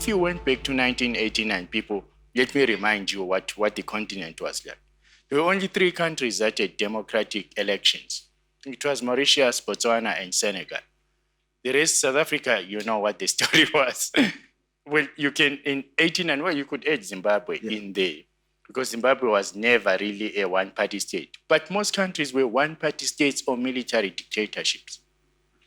if you went back to 1989, people, let me remind you what the continent was like. There were only 3 countries that had democratic elections. It was Mauritius, Botswana, and Senegal. The rest, South Africa, you know what the story was. Well, you can, in 89, well, you could add Zimbabwe in there, because Zimbabwe was never really a one-party state. But most countries were one-party states or military dictatorships,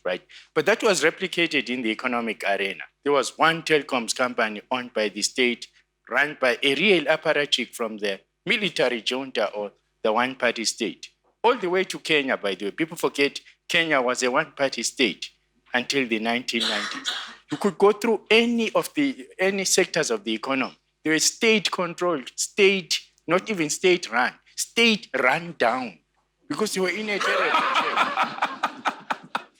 right? But that was replicated in the economic arena. There was one telecoms company owned by the state, run by a real apparatchik from the military junta or the one-party state. All the way to Kenya, by the way. People forget Kenya was a one-party state until the 1990s. You could go through any sectors of the economy. They were state-controlled, not even state-run, state-run down, because they were in a terrible shape.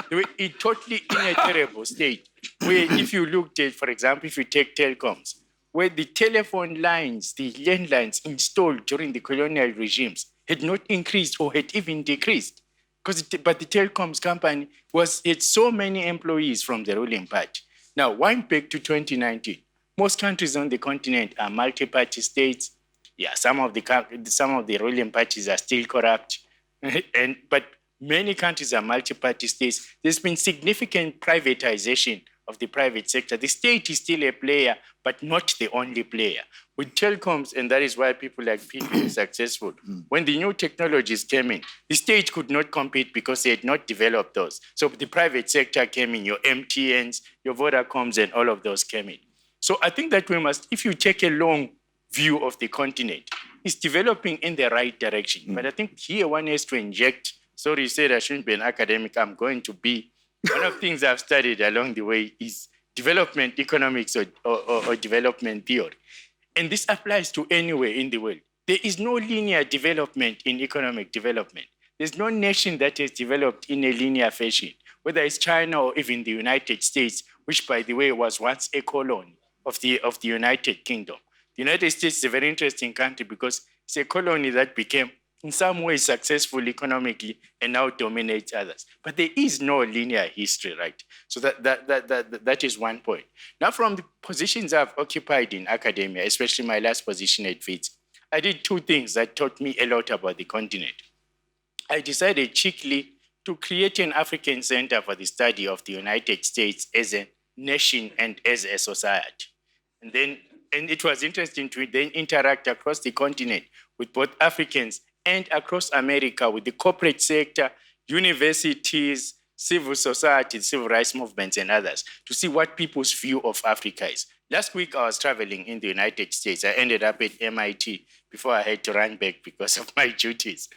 They were a totally in a terrible state, where if you looked at, for example, if you take telecoms, where the telephone lines, the landlines installed during the colonial regimes had not increased or had even decreased. But the telecoms company had so many employees from the ruling party. Now, wind back to 2019. Most countries on the continent are multi-party states. Yeah, some of the ruling parties are still corrupt, but many countries are multi-party states. There's been significant privatization of the private sector. The state is still a player, but not the only player. With telecoms, and that is why people like PD are successful. When the new technologies came in, the state could not compete because they had not developed those. So the private sector came in, your MTNs, your Vodacoms, and all of those came in. So I think that we must, if you take a long view of the continent, it's developing in the right direction. But I think here one has to inject, sorry, you said I shouldn't be an academic, I'm going to be. One of the things I've studied along the way is development economics or development theory. And this applies to anywhere in the world. There is no linear development in economic development. There's no nation that has developed in a linear fashion, whether it's China or even the United States, which, by the way, was once a colony of the United Kingdom. The United States is a very interesting country because it's a colony that became, in some ways, successful economically and now dominates others. But there is no linear history, right? So that is one point. Now, from the positions I've occupied in academia, especially my last position at Wits, I did 2 things that taught me a lot about the continent. I decided cheekily to create an African Center for the study of the United States as a nation and as a society. And it was interesting to then interact across the continent with both Africans and across America with the corporate sector, universities, civil society, civil rights movements, and others to see what people's view of Africa is. Last week, I was traveling in the United States. I ended up at MIT before I had to run back because of my duties.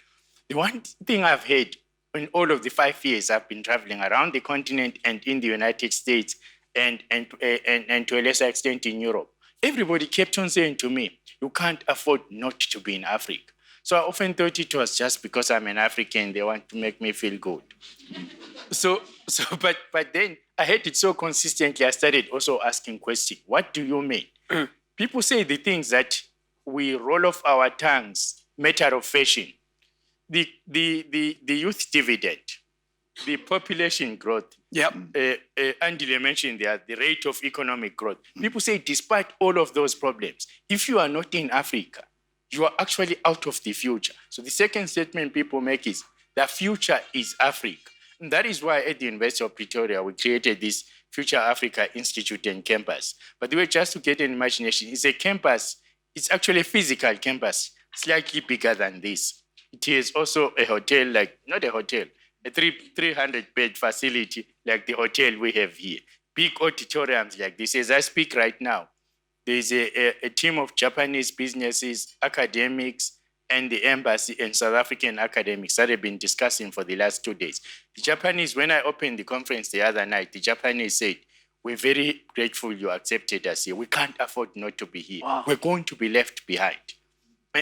The one thing I've heard in all of the 5 years I've been traveling around the continent and in the United States and to a lesser extent in Europe, everybody kept on saying to me, you can't afford not to be in Africa. So I often thought it was just because I'm an African, they want to make me feel good. But then I heard it so consistently, I started also asking questions. What do you mean? People say the things that we roll off our tongues, matter of fashion. The youth dividend, the population growth. Andile mentioned there, the rate of economic growth. People say despite all of those problems, if you are not in Africa, you are actually out of the future. So the second statement people make is the future is Africa. And that is why at the University of Pretoria, we created this Future Africa Institute and campus. But the way just to get an imagination, it's a campus, it's actually a physical campus, slightly bigger than this. It is also a hotel, not a hotel, a 300-bed facility like the hotel we have here. Big auditoriums like this. As I speak right now, there is a team of Japanese businesses, academics, and the embassy and South African academics that have been discussing for the last 2 days. The Japanese, when I opened the conference the other night, the Japanese said, we're very grateful you accepted us here. We can't afford not to be here. Wow. We're going to be left behind.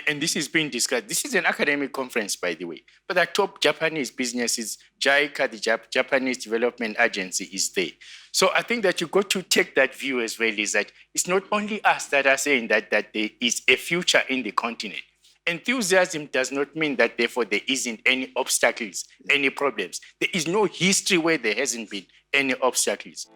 And this is being discussed. This is an academic conference, by the way. But the top Japanese businesses, JICA, the Japanese Development Agency, is there. So I think that you got to take that view as well, is that it's not only us that are saying that there is a future in the continent. Enthusiasm does not mean that, therefore, there isn't any obstacles, any problems. There is no history where there hasn't been any obstacles.